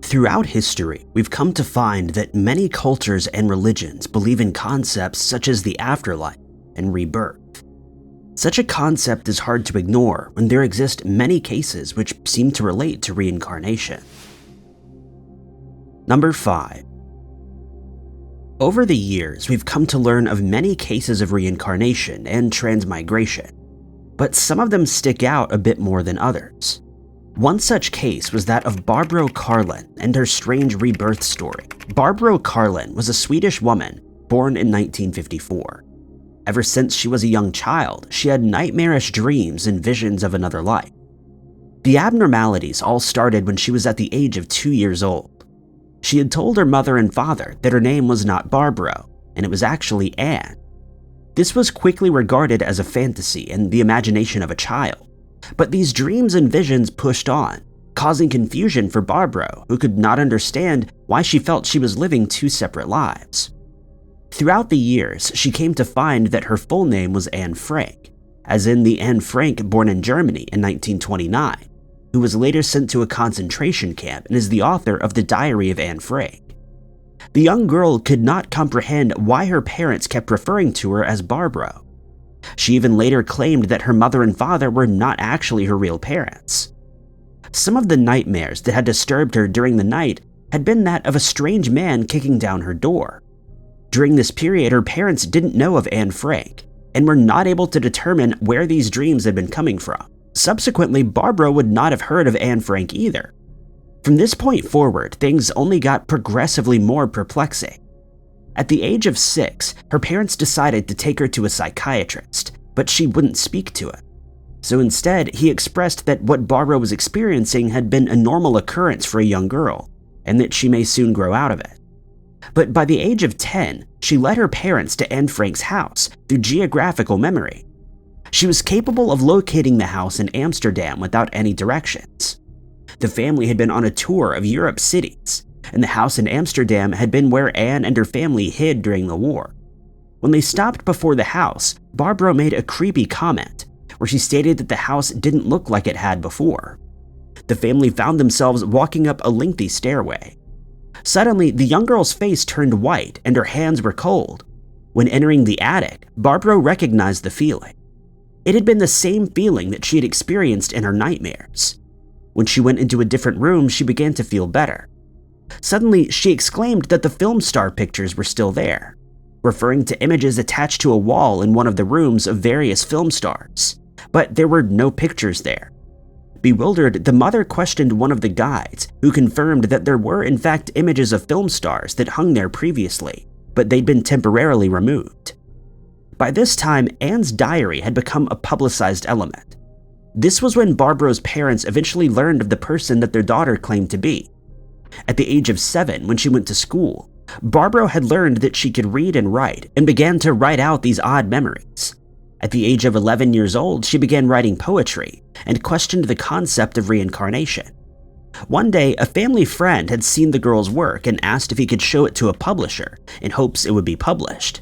Throughout history, we've come to find that many cultures and religions believe in concepts such as the afterlife and rebirth. Such a concept is hard to ignore when there exist many cases which seem to relate to reincarnation. Number 5. Over the years, we've come to learn of many cases of reincarnation and transmigration, but some of them stick out a bit more than others. One such case was that of Barbro Carlin and her strange rebirth story. Barbro Carlin was a Swedish woman born in 1954. Ever since she was a young child, she had nightmarish dreams and visions of another life. The abnormalities all started when she was at the age of 2 years old. She had told her mother and father that her name was not Barbro, and it was actually Anne. This was quickly regarded as a fantasy and the imagination of a child. But these dreams and visions pushed on, causing confusion for Barbro, who could not understand why she felt she was living two separate lives. Throughout the years, she came to find that her full name was Anne Frank, as in the Anne Frank born in Germany in 1929, who was later sent to a concentration camp and is the author of the Diary of Anne Frank. The young girl could not comprehend why her parents kept referring to her as Barbro. She even later claimed that her mother and father were not actually her real parents. Some of the nightmares that had disturbed her during the night had been that of a strange man kicking down her door. During this period, her parents didn't know of Anne Frank and were not able to determine where these dreams had been coming from. Subsequently, Barbro would not have heard of Anne Frank either. From this point forward, things only got progressively more perplexing. At the age of 6, her parents decided to take her to a psychiatrist, but she wouldn't speak to him. So instead, he expressed that what Barbro was experiencing had been a normal occurrence for a young girl, and that she may soon grow out of it. But by the age of 10, she led her parents to Anne Frank's house through geographical memory. She was capable of locating the house in Amsterdam without any directions. The family had been on a tour of Europe's cities, and the house in Amsterdam had been where Anne and her family hid during the war. When they stopped before the house, Barbro made a creepy comment where she stated that the house didn't look like it had before. The family found themselves walking up a lengthy stairway. Suddenly, the young girl's face turned white and her hands were cold. When entering the attic, Barbro recognized the feeling. It had been the same feeling that she had experienced in her nightmares. When she went into a different room, she began to feel better. Suddenly, she exclaimed that the film star pictures were still there, referring to images attached to a wall in one of the rooms of various film stars, but there were no pictures there. Bewildered, the mother questioned one of the guides, who confirmed that there were in fact images of film stars that hung there previously, but they'd been temporarily removed. By this time, Anne's diary had become a publicized element. This was when Barbro's parents eventually learned of the person that their daughter claimed to be. At the age of 7, when she went to school, Barbro had learned that she could read and write and began to write out these odd memories. At the age of 11 years old, she began writing poetry and questioned the concept of reincarnation. One day, a family friend had seen the girl's work and asked if he could show it to a publisher in hopes it would be published.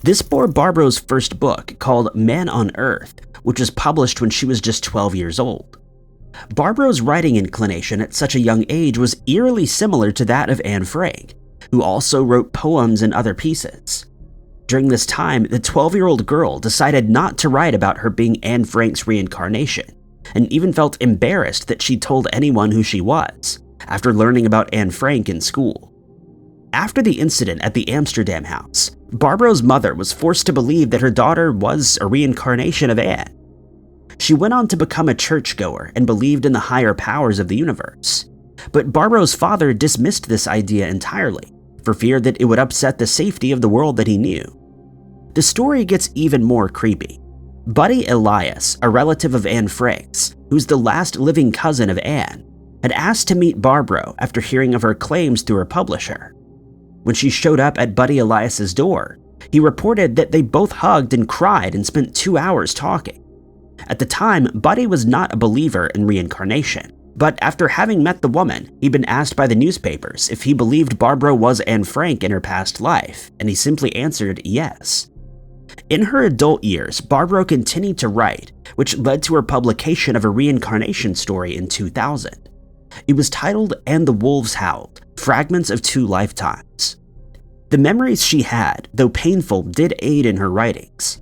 This bore Barbro's first book, called Man on Earth, which was published when she was just 12 years old. Barbro's writing inclination at such a young age was eerily similar to that of Anne Frank, who also wrote poems and other pieces. During this time, the 12-year-old girl decided not to write about her being Anne Frank's reincarnation, and even felt embarrassed that she told anyone who she was, after learning about Anne Frank in school. After the incident at the Amsterdam house, Barbro's mother was forced to believe that her daughter was a reincarnation of Anne. She went on to become a churchgoer and believed in the higher powers of the universe. But Barbro's father dismissed this idea entirely, for fear that it would upset the safety of the world that he knew. The story gets even more creepy. Buddy Elias, a relative of Anne Frank's, who's the last living cousin of Anne, had asked to meet Barbro after hearing of her claims through her publisher. When she showed up at Buddy Elias's door, he reported that they both hugged and cried and spent 2 hours talking. At the time, Buddy was not a believer in reincarnation, but after having met the woman, he'd been asked by the newspapers if he believed Barbro was Anne Frank in her past life, and he simply answered yes. In her adult years, Barbro continued to write, which led to her publication of a reincarnation story in 2000. It was titled "And the Wolves Howled: Fragments of Two Lifetimes." The memories she had, though painful, did aid in her writings.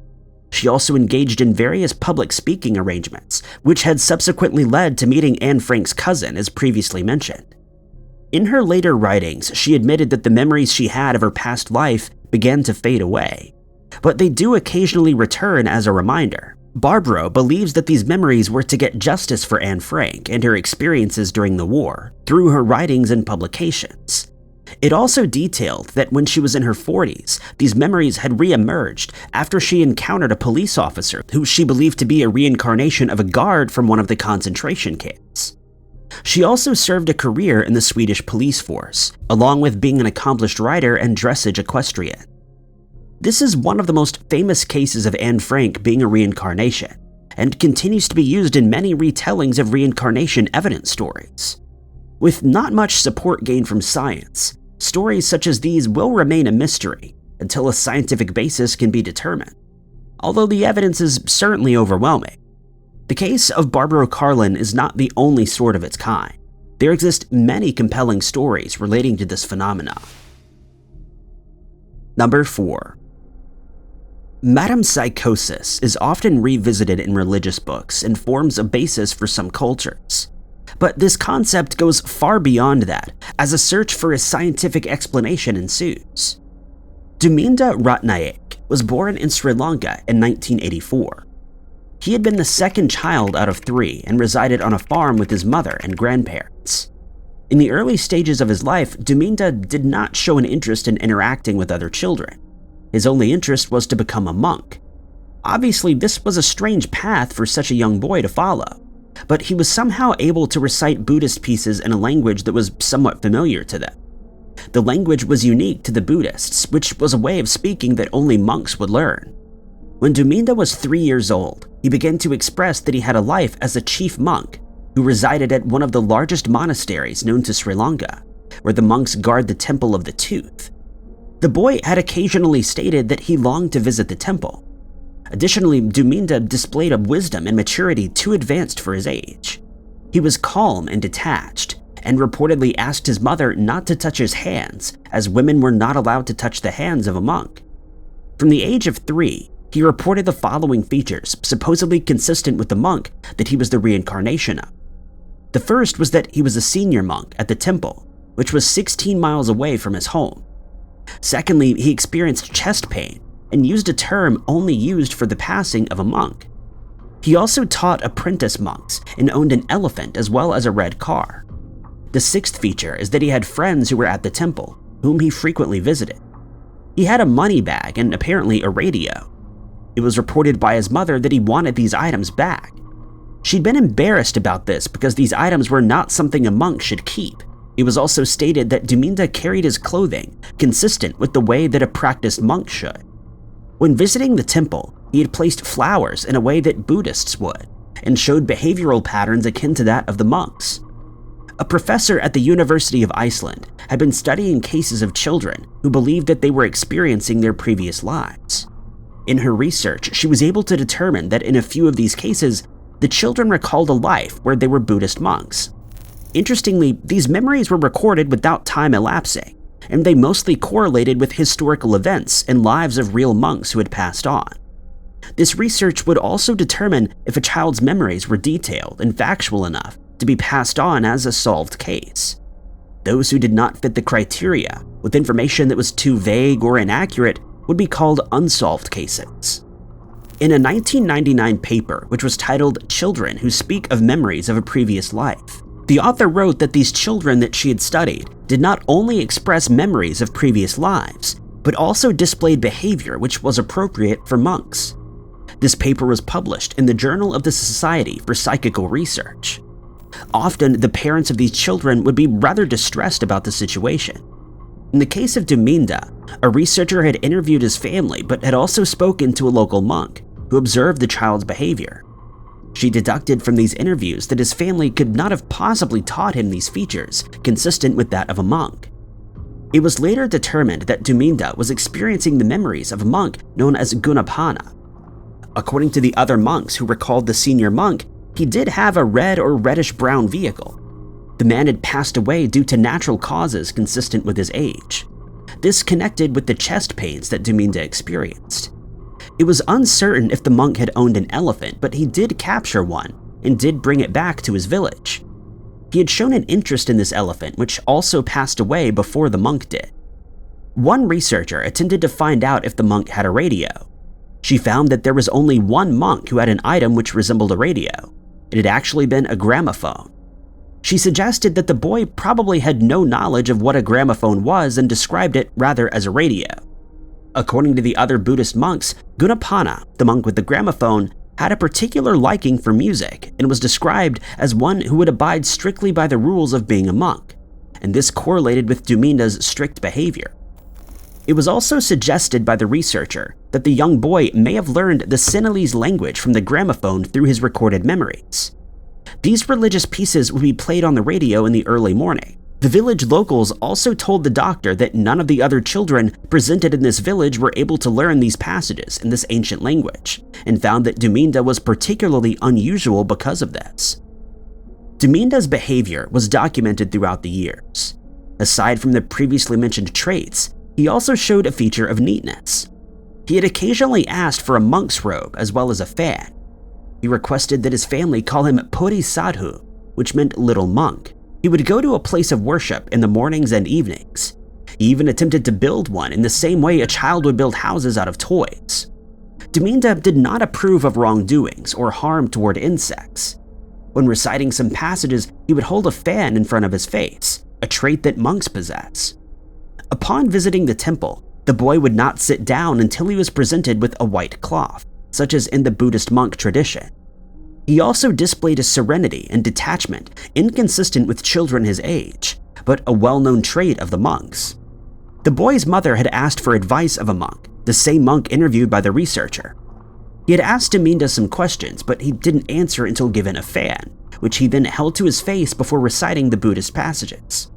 She also engaged in various public speaking arrangements, which had subsequently led to meeting Anne Frank's cousin, as previously mentioned. In her later writings, she admitted that the memories she had of her past life began to fade away, but they do occasionally return as a reminder. Barbaro believes that these memories were to get justice for Anne Frank and her experiences during the war through her writings and publications. It also detailed that when she was in her 40s, these memories had re-emerged after she encountered a police officer who she believed to be a reincarnation of a guard from one of the concentration camps. She also served a career in the Swedish police force, along with being an accomplished rider and dressage equestrian. This is one of the most famous cases of Anne Frank being a reincarnation, and continues to be used in many retellings of reincarnation evidence stories. With not much support gained from science, stories such as these will remain a mystery until a scientific basis can be determined, although the evidence is certainly overwhelming. The case of Barbaro Carlin is not the only sort of its kind. There exist many compelling stories relating to this phenomenon. Number 4. Madame Psychosis is often revisited in religious books and forms a basis for some cultures. But this concept goes far beyond that, as a search for a scientific explanation ensues. Duminda Ratnaik was born in Sri Lanka in 1984. He had been the second child out of 3 and resided on a farm with his mother and grandparents. In the early stages of his life, Duminda did not show an interest in interacting with other children. His only interest was to become a monk. Obviously, this was a strange path for such a young boy to follow, but he was somehow able to recite Buddhist pieces in a language that was somewhat familiar to them. The language was unique to the Buddhists, which was a way of speaking that only monks would learn. When Duminda was 3 years old, he began to express that he had a life as a chief monk who resided at one of the largest monasteries known to Sri Lanka, where the monks guard the Temple of the Tooth. The boy had occasionally stated that he longed to visit the temple. Additionally, Duminda displayed a wisdom and maturity too advanced for his age. He was calm and detached, and reportedly asked his mother not to touch his hands, as women were not allowed to touch the hands of a monk. From the age of 3, he reported the following features, supposedly consistent with the monk that he was the reincarnation of. The first was that he was a senior monk at the temple, which was 16 miles away from his home. Secondly, he experienced chest pain and used a term only used for the passing of a monk. He also taught apprentice monks and owned an elephant as well as a red car. The sixth feature is that he had friends who were at the temple, whom he frequently visited. He had a money bag and apparently a radio. It was reported by his mother that he wanted these items back. She'd been embarrassed about this because these items were not something a monk should keep. It was also stated that Duminda carried his clothing consistent with the way that a practiced monk should. When visiting the temple, he had placed flowers in a way that Buddhists would, and showed behavioral patterns akin to that of the monks. A professor at the University of Iceland had been studying cases of children who believed that they were experiencing their previous lives. In her research, she was able to determine that in a few of these cases, the children recalled a life where they were Buddhist monks. Interestingly, these memories were recorded without time elapsing, and they mostly correlated with historical events and lives of real monks who had passed on. This research would also determine if a child's memories were detailed and factual enough to be passed on as a solved case. Those who did not fit the criteria, with information that was too vague or inaccurate, would be called unsolved cases. In a 1999 paper, which was titled "Children Who Speak of Memories of a Previous Life," the author wrote that these children that she had studied did not only express memories of previous lives, but also displayed behavior which was appropriate for monks. This paper was published in the Journal of the Society for Psychical Research. Often, the parents of these children would be rather distressed about the situation. In the case of Duminda, a researcher had interviewed his family but had also spoken to a local monk who observed the child's behavior. She deducted from these interviews that his family could not have possibly taught him these features consistent with that of a monk. It was later determined that Duminda was experiencing the memories of a monk known as Gunapana. According to the other monks who recalled the senior monk, he did have a red or reddish-brown vehicle. The man had passed away due to natural causes consistent with his age. This connected with the chest pains that Duminda experienced. It was uncertain if the monk had owned an elephant, but he did capture one and did bring it back to his village. He had shown an interest in this elephant, which also passed away before the monk did. One researcher attempted to find out if the monk had a radio. She found that there was only one monk who had an item which resembled a radio. It had actually been a gramophone. She suggested that the boy probably had no knowledge of what a gramophone was and described it rather as a radio. According to the other Buddhist monks, Gunapana, the monk with the gramophone, had a particular liking for music and was described as one who would abide strictly by the rules of being a monk, and this correlated with Duminda's strict behavior. It was also suggested by the researcher that the young boy may have learned the Sinhalese language from the gramophone through his recorded memories. These religious pieces would be played on the radio in the early morning. The village locals also told the doctor that none of the other children presented in this village were able to learn these passages in this ancient language, and found that Duminda was particularly unusual because of this. Duminda's behavior was documented throughout the years. Aside from the previously mentioned traits, he also showed a feature of neatness. He had occasionally asked for a monk's robe as well as a fan. He requested that his family call him Puri Sadhu, which meant little monk. He would go to a place of worship in the mornings and evenings. He even attempted to build one in the same way a child would build houses out of toys. Duminda did not approve of wrongdoings or harm toward insects. When reciting some passages, he would hold a fan in front of his face, a trait that monks possess. Upon visiting the temple, the boy would not sit down until he was presented with a white cloth, such as in the Buddhist monk tradition. He also displayed a serenity and detachment inconsistent with children his age, but a well-known trait of the monks. The boy's mother had asked for advice of a monk, the same monk interviewed by the researcher. He had asked Duminda some questions, but he didn't answer until given a fan, which he then held to his face before reciting the Buddhist passages.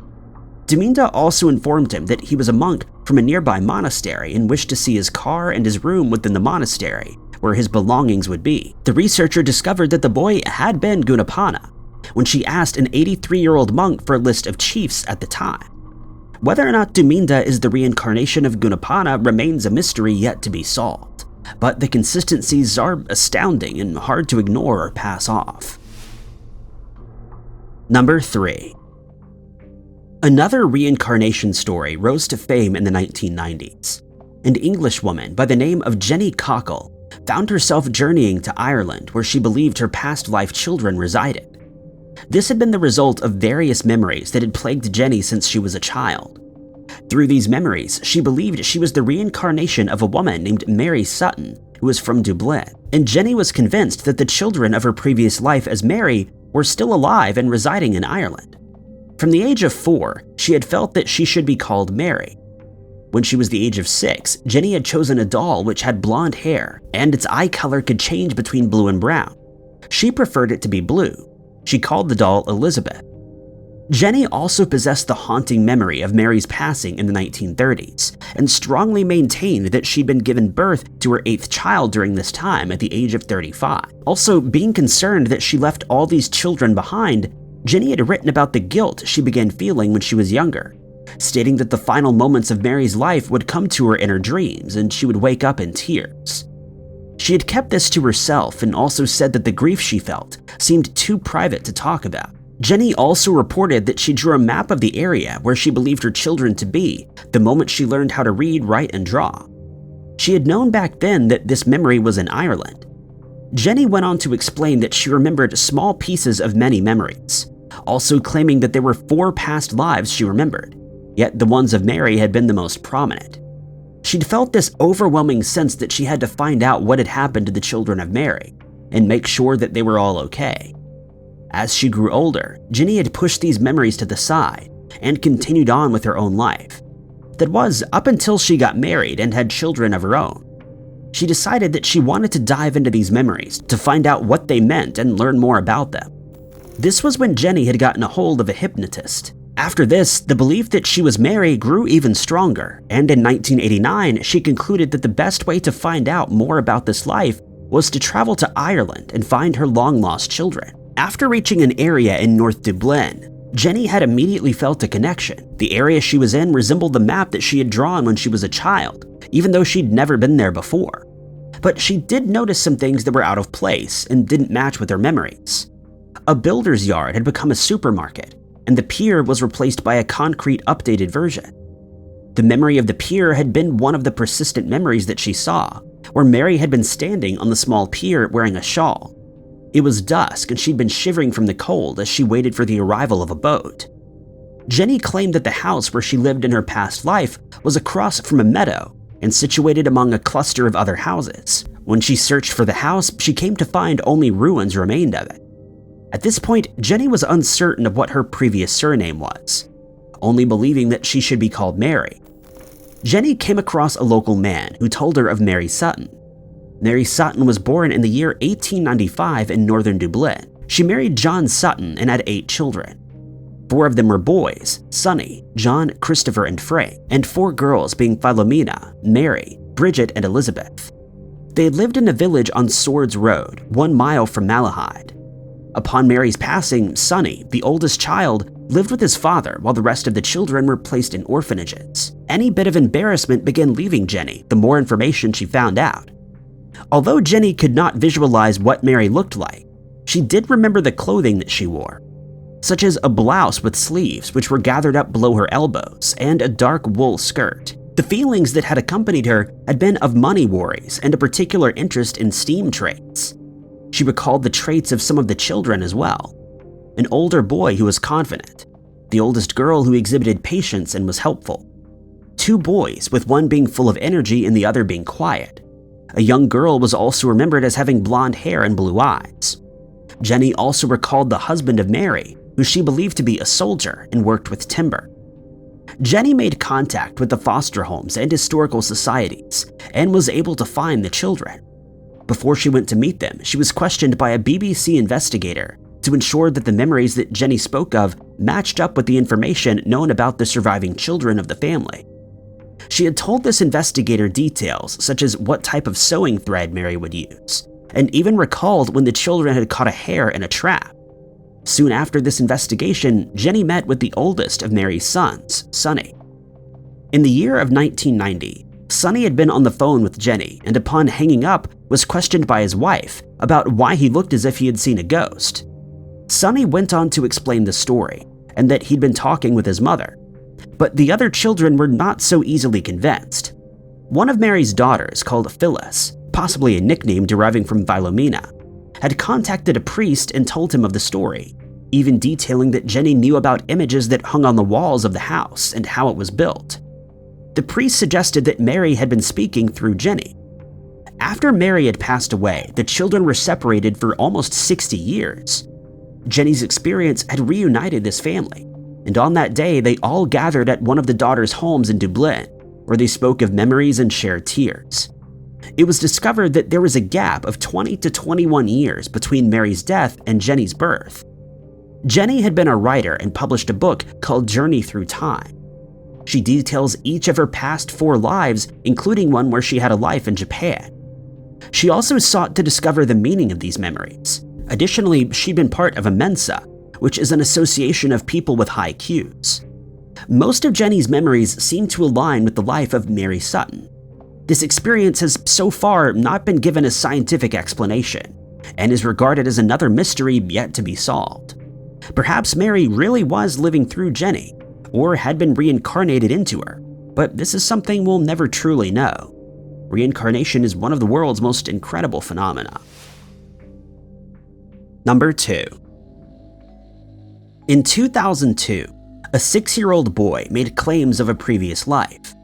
Duminda also informed him that he was a monk from a nearby monastery and wished to see his car and his room within the monastery, where his belongings would be. The researcher discovered that the boy had been Gunapana when she asked an 83-year-old monk for a list of chiefs at the time. Whether or not Duminda is the reincarnation of Gunapana remains a mystery yet to be solved, but the consistencies are astounding and hard to ignore or pass off. Number 3. Another reincarnation story rose to fame in the 1990s. An Englishwoman by the name of Jenny Cockle found herself journeying to Ireland, where she believed her past life children resided. This had been the result of various memories that had plagued Jenny since she was a child. Through these memories, she believed she was the reincarnation of a woman named Mary Sutton, who was from Dublin, and Jenny was convinced that the children of her previous life as Mary were still alive and residing in Ireland. From the age of 4, she had felt that she should be called Mary. When she was the age of 6, Jenny had chosen a doll which had blonde hair, and its eye color could change between blue and brown. She preferred it to be blue. She called the doll Elizabeth. Jenny also possessed the haunting memory of Mary's passing in the 1930s, and strongly maintained that she'd been given birth to her 8th child during this time at the age of 35. Also, being concerned that she left all these children behind, Jenny had written about the guilt she began feeling when she was younger, stating that the final moments of Mary's life would come to her in her dreams and she would wake up in tears. She had kept this to herself and also said that the grief she felt seemed too private to talk about. Jenny also reported that she drew a map of the area where she believed her children to be the moment she learned how to read, write, and draw. She had known back then that this memory was in Ireland. Jenny went on to explain that she remembered small pieces of many memories, also claiming that there were 4 past lives she remembered, yet the ones of Mary had been the most prominent. She'd felt this overwhelming sense that she had to find out what had happened to the children of Mary and make sure that they were all okay. As she grew older, Jenny had pushed these memories to the side and continued on with her own life. That was, up until she got married and had children of her own. She decided that she wanted to dive into these memories to find out what they meant and learn more about them. This was when Jenny had gotten a hold of a hypnotist. After this, the belief that she was Mary grew even stronger, and in 1989, she concluded that the best way to find out more about this life was to travel to Ireland and find her long-lost children. After reaching an area in North Dublin, Jenny had immediately felt a connection. The area she was in resembled the map that she had drawn when she was a child, even though she'd never been there before. But she did notice some things that were out of place and didn't match with her memories. A builder's yard had become a supermarket, and the pier was replaced by a concrete updated version. The memory of the pier had been one of the persistent memories that she saw, where Mary had been standing on the small pier wearing a shawl. It was dusk and she'd been shivering from the cold as she waited for the arrival of a boat. Jenny claimed that the house where she lived in her past life was across from a meadow and situated among a cluster of other houses. When she searched for the house, she came to find only ruins remained of it. At this point, Jenny was uncertain of what her previous surname was, only believing that she should be called Mary. Jenny came across a local man who told her of Mary Sutton. Mary Sutton was born in the year 1895 in northern Dublin. She married John Sutton and had 8 children. 4 of them were boys, Sonny, John, Christopher, and Frank, and 4 girls being Philomena, Mary, Bridget, and Elizabeth. They had lived in a village on Swords Road, 1 mile from Malahide. Upon Mary's passing, Sonny, the oldest child, lived with his father while the rest of the children were placed in orphanages. Any bit of embarrassment began leaving Jenny the more information she found out. Although Jenny could not visualize what Mary looked like, she did remember the clothing that she wore, such as a blouse with sleeves which were gathered up below her elbows and a dark wool skirt. The feelings that had accompanied her had been of money worries and a particular interest in steam trades. She recalled the traits of some of the children as well. An older boy who was confident, the oldest girl who exhibited patience and was helpful, 2 boys, with one being full of energy and the other being quiet. A young girl was also remembered as having blonde hair and blue eyes. Jenny also recalled the husband of Mary, who she believed to be a soldier and worked with timber. Jenny made contact with the foster homes and historical societies and was able to find the children. Before she went to meet them, she was questioned by a BBC investigator to ensure that the memories that Jenny spoke of matched up with the information known about the surviving children of the family. She had told this investigator details such as what type of sewing thread Mary would use, and even recalled when the children had caught a hare in a trap. Soon after this investigation, Jenny met with the oldest of Mary's sons, Sonny. In the year of 1990, Sonny had been on the phone with Jenny and upon hanging up was questioned by his wife about why he looked as if he had seen a ghost. Sonny went on to explain the story and that he'd been talking with his mother, but the other children were not so easily convinced. One of Mary's daughters, called Phyllis, possibly a nickname deriving from Philomena, had contacted a priest and told him of the story, even detailing that Jenny knew about images that hung on the walls of the house and how it was built. The priest suggested that Mary had been speaking through Jenny. After Mary had passed away, the children were separated for almost 60 years. Jenny's experience had reunited this family, and on that day they all gathered at one of the daughters' homes in Dublin, where they spoke of memories and shared tears. It was discovered that there was a gap of 20 to 21 years between Mary's death and Jenny's birth. Jenny had been a writer and published a book called Journey Through Time. She details each of her past 4 lives, including one where she had a life in Japan. She also sought to discover the meaning of these memories. Additionally, she'd been part of a Mensa, which is an association of people with high Qs. Most of Jenny's memories seem to align with the life of Mary Sutton. This experience has so far not been given a scientific explanation, and is regarded as another mystery yet to be solved. Perhaps Mary really was living through Jenny, or had been reincarnated into her, but this is something we'll never truly know. Reincarnation is one of the world's most incredible phenomena. Number 2. In 2002, a 6-year-old boy made claims of a previous life.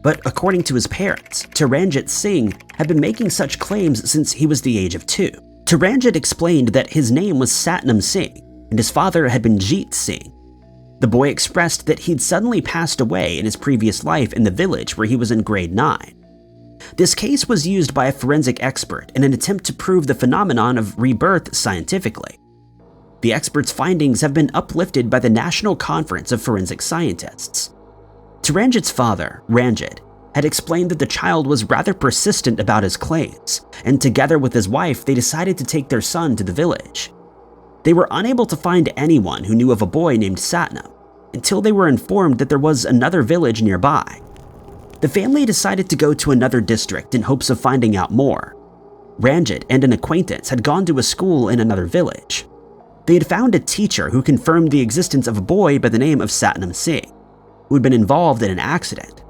But according to his parents, Taranjit Singh had been making such claims since he was the age of 2. Taranjit explained that his name was Satnam Singh, and his father had been Jeet Singh. The boy expressed that he'd suddenly passed away in his previous life in the village where he was in grade 9. This case was used by a forensic expert in an attempt to prove the phenomenon of rebirth scientifically. The expert's findings have been uplifted by the National Conference of Forensic Scientists. Taranjit's father, Ranjit, had explained that the child was rather persistent about his claims, and together with his wife, they decided to take their son to the village. They were unable to find anyone who knew of a boy named Satnam until they were informed that there was another village nearby. The family decided to go to another district in hopes of finding out more. Ranjit and an acquaintance had gone to a school in another village. They had found a teacher who confirmed the existence of a boy by the name of Satnam Singh, who had been involved in an accident.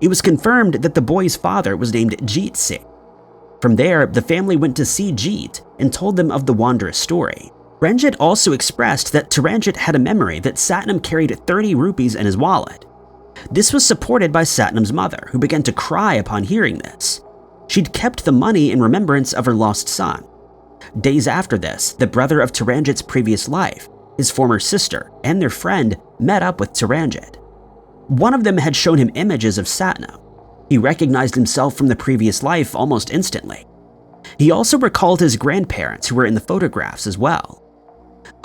It was confirmed that the boy's father was named Jeet Singh. From there, the family went to see Jeet and told them of the wondrous story. Ranjit also expressed that Taranjit had a memory that Satnam carried 30 rupees in his wallet. This was supported by Satnam's mother, who began to cry upon hearing this. She'd kept the money in remembrance of her lost son. Days after this, the brother of Taranjit's previous life, his former sister, and their friend met up with Taranjit. One of them had shown him images of Satnam. He recognized himself from the previous life almost instantly. He also recalled his grandparents who were in the photographs as well.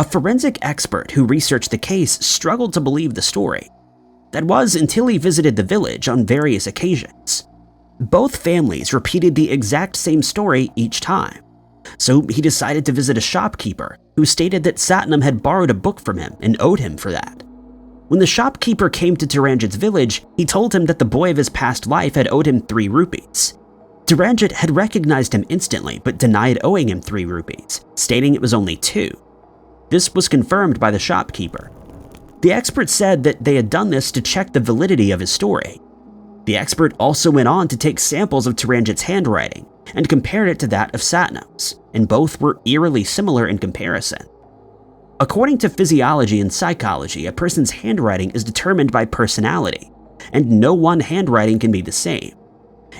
A forensic expert who researched the case struggled to believe the story. That was until he visited the village on various occasions. Both families repeated the exact same story each time, so he decided to visit a shopkeeper who stated that Satnam had borrowed a book from him and owed him for that. When the shopkeeper came to Taranjit's village, he told him that the boy of his past life had owed him 3 rupees. Taranjit had recognized him instantly but denied owing him 3 rupees, stating it was only 2. This was confirmed by the shopkeeper. The expert said that they had done this to check the validity of his story. The expert also went on to take samples of Taranjit's handwriting and compared it to that of Satnam's, and both were eerily similar in comparison. According to physiology and psychology, a person's handwriting is determined by personality, and no one handwriting can be the same.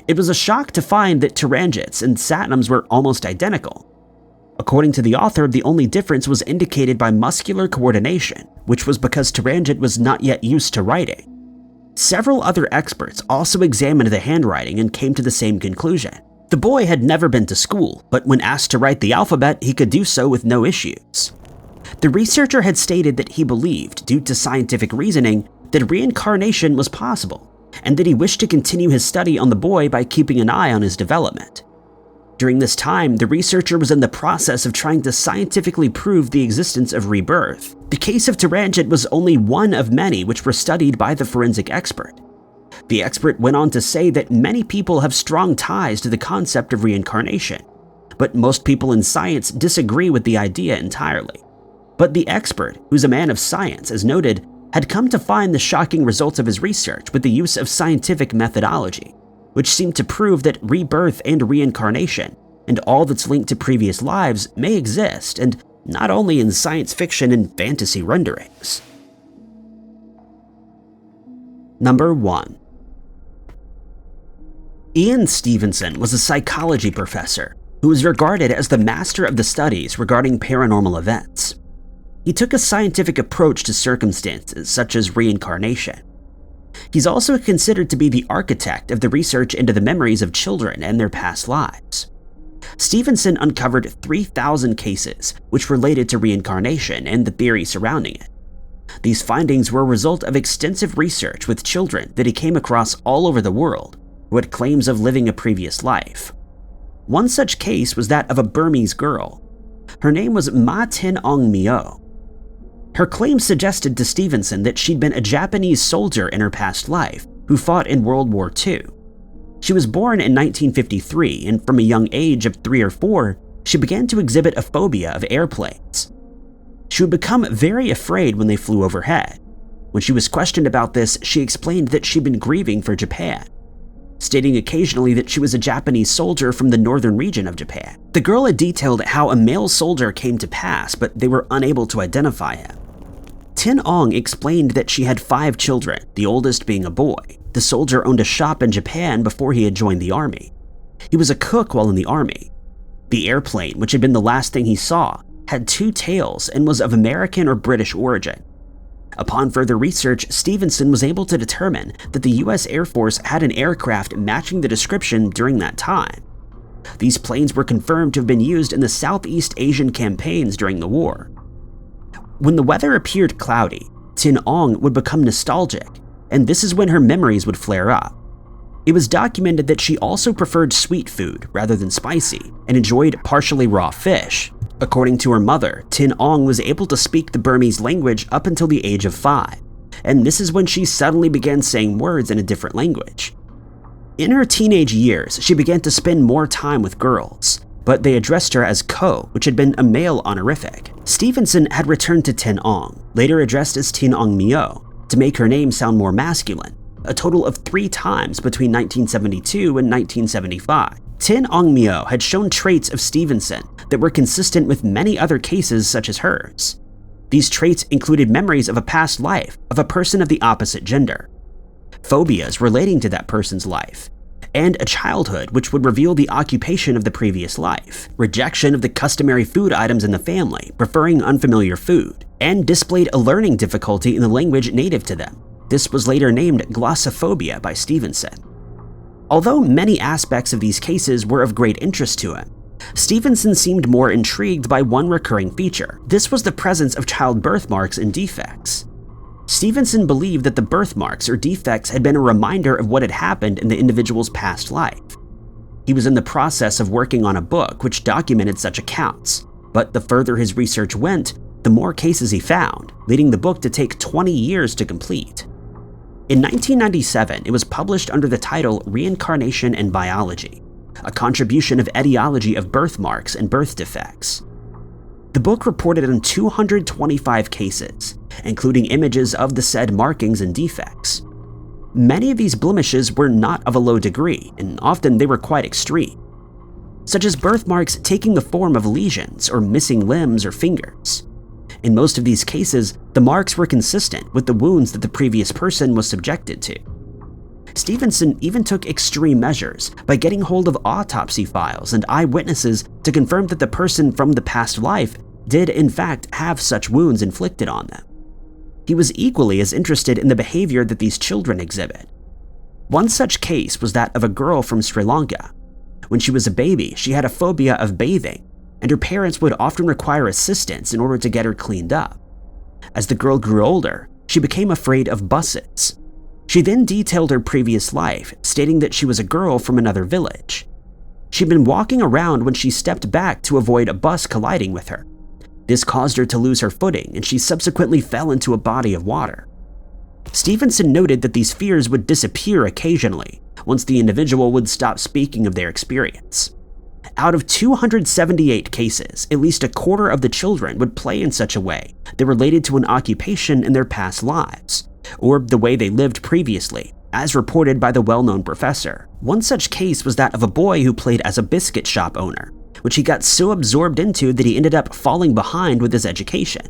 It was a shock to find that Taranjit's and Satnam's were almost identical. According to the author, the only difference was indicated by muscular coordination, which was because Taranjit was not yet used to writing. Several other experts also examined the handwriting and came to the same conclusion. The boy had never been to school, but when asked to write the alphabet, he could do so with no issues. The researcher had stated that he believed, due to scientific reasoning, that reincarnation was possible, and that he wished to continue his study on the boy by keeping an eye on his development. During this time, the researcher was in the process of trying to scientifically prove the existence of rebirth. The case of Taranjit was only one of many which were studied by the forensic expert. The expert went on to say that many people have strong ties to the concept of reincarnation, but most people in science disagree with the idea entirely. But the expert, who's a man of science, as noted, had come to find the shocking results of his research with the use of scientific methodology, which seemed to prove that rebirth and reincarnation, and all that's linked to previous lives, may exist, and not only in science fiction and fantasy renderings. Number 1. Ian Stevenson was a psychology professor who was regarded as the master of the studies regarding paranormal events. He took a scientific approach to circumstances such as reincarnation. He's also considered to be the architect of the research into the memories of children and their past lives. Stevenson uncovered 3,000 cases which related to reincarnation and the theory surrounding it. These findings were a result of extensive research with children that he came across all over the world who had claims of living a previous life. One such case was that of a Burmese girl. Her name was Ma Tin Aung Myo. Her claims suggested to Stevenson that she'd been a Japanese soldier in her past life who fought in World War II. She was born in 1953, and from a young age of 3 or 4, she began to exhibit a phobia of airplanes. She would become very afraid when they flew overhead. When she was questioned about this, she explained that she'd been grieving for Japan, stating occasionally that she was a Japanese soldier from the northern region of Japan. The girl had detailed how a male soldier came to pass, but they were unable to identify him. Tin Aung explained that she had 5 children, the oldest being a boy. The soldier owned a shop in Japan before he had joined the army. He was a cook while in the army. The airplane, which had been the last thing he saw, had 2 tails and was of American or British origin. Upon further research, Stevenson was able to determine that the US Air Force had an aircraft matching the description during that time. These planes were confirmed to have been used in the Southeast Asian campaigns during the war. When the weather appeared cloudy, Tin Aung would become nostalgic, and this is when her memories would flare up. It was documented that she also preferred sweet food rather than spicy and enjoyed partially raw fish. According to her mother, Tin Ong was able to speak the Burmese language up until the age of 5, and this is when she suddenly began saying words in a different language. In her teenage years, she began to spend more time with girls, but they addressed her as Ko, which had been a male honorific. Stevenson had returned to Tin Ong, later addressed as Tin Ong Myo, to make her name sound more masculine, a total of 3 times between 1972 and 1975. Tin Ong Myo had shown traits of Stevenson that were consistent with many other cases such as hers. These traits included memories of a past life of a person of the opposite gender, phobias relating to that person's life, and a childhood which would reveal the occupation of the previous life, rejection of the customary food items in the family, preferring unfamiliar food, and displayed a learning difficulty in the language native to them. This was later named glossophobia by Stevenson. Although many aspects of these cases were of great interest to him, Stevenson seemed more intrigued by one recurring feature. This was the presence of child birthmarks and defects. Stevenson believed that the birthmarks or defects had been a reminder of what had happened in the individual's past life. He was in the process of working on a book which documented such accounts, but the further his research went, the more cases he found, leading the book to take 20 years to complete. In 1997, it was published under the title Reincarnation and Biology, a contribution of etiology of birthmarks and birth defects. The book reported on 225 cases, including images of the said markings and defects. Many of these blemishes were not of a low degree, and often they were quite extreme, such as birthmarks taking the form of lesions or missing limbs or fingers. In most of these cases, the marks were consistent with the wounds that the previous person was subjected to. Stevenson even took extreme measures by getting hold of autopsy files and eyewitnesses to confirm that the person from the past life did in fact have such wounds inflicted on them. He was equally as interested in the behavior that these children exhibit. One such case was that of a girl from Sri Lanka. When she was a baby, she had a phobia of bathing, and her parents would often require assistance in order to get her cleaned up. As the girl grew older, she became afraid of buses. She then detailed her previous life, stating that she was a girl from another village. She'd been walking around when she stepped back to avoid a bus colliding with her. This caused her to lose her footing, and she subsequently fell into a body of water. Stevenson noted that these fears would disappear occasionally once the individual would stop speaking of their experience. Out of 278 cases, at least a quarter of the children would play in such a way that related to an occupation in their past lives, or the way they lived previously, as reported by the well-known professor. One such case was that of a boy who played as a biscuit shop owner, which he got so absorbed into that he ended up falling behind with his education.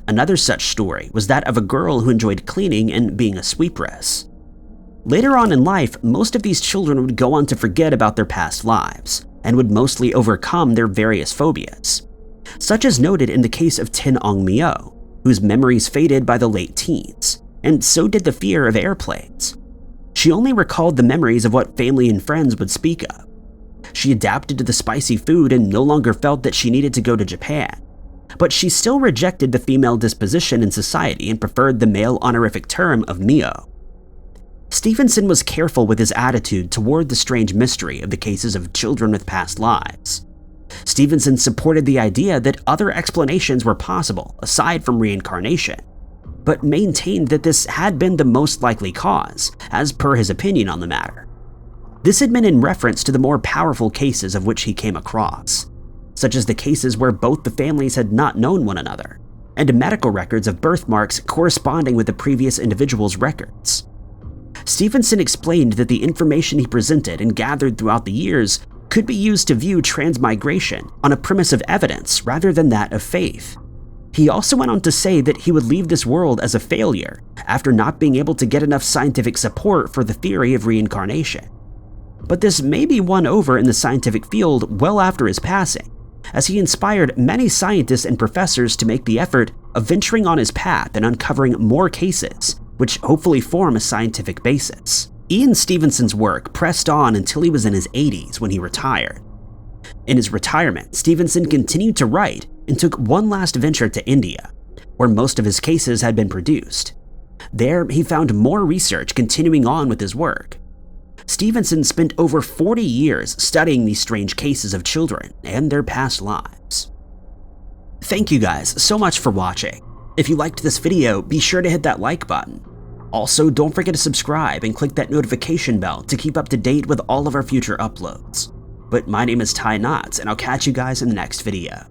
Another such story was that of a girl who enjoyed cleaning and being a sweepress. Later on in life, most of these children would go on to forget about their past lives, and would mostly overcome their various phobias, such as noted in the case of Tin Ong Myo, whose memories faded by the late teens, and so did the fear of airplanes. She only recalled the memories of what family and friends would speak of. She adapted to the spicy food and no longer felt that she needed to go to Japan, but she still rejected the female disposition in society and preferred the male honorific term of Myo. Stevenson was careful with his attitude toward the strange mystery of the cases of children with past lives. Stevenson supported the idea that other explanations were possible aside from reincarnation, but maintained that this had been the most likely cause, as per his opinion on the matter. This had been in reference to the more powerful cases of which he came across, such as the cases where both the families had not known one another, and medical records of birthmarks corresponding with the previous individual's records. Stevenson explained that the information he presented and gathered throughout the years could be used to view transmigration on a premise of evidence rather than that of faith. He also went on to say that he would leave this world as a failure after not being able to get enough scientific support for the theory of reincarnation. But this may be won over in the scientific field well after his passing, as he inspired many scientists and professors to make the effort of venturing on his path and uncovering more cases, which hopefully form a scientific basis. Ian Stevenson's work pressed on until he was in his 80s when he retired. In his retirement, Stevenson continued to write and took one last venture to India, where most of his cases had been produced. There, he found more research continuing on with his work. Stevenson spent over 40 years studying these strange cases of children and their past lives. Thank you guys so much for watching. If you liked this video, be sure to hit that like button. Also, don't forget to subscribe and click that notification bell to keep up to date with all of our future uploads. But my name is Ty Knotts, and I'll catch you guys in the next video.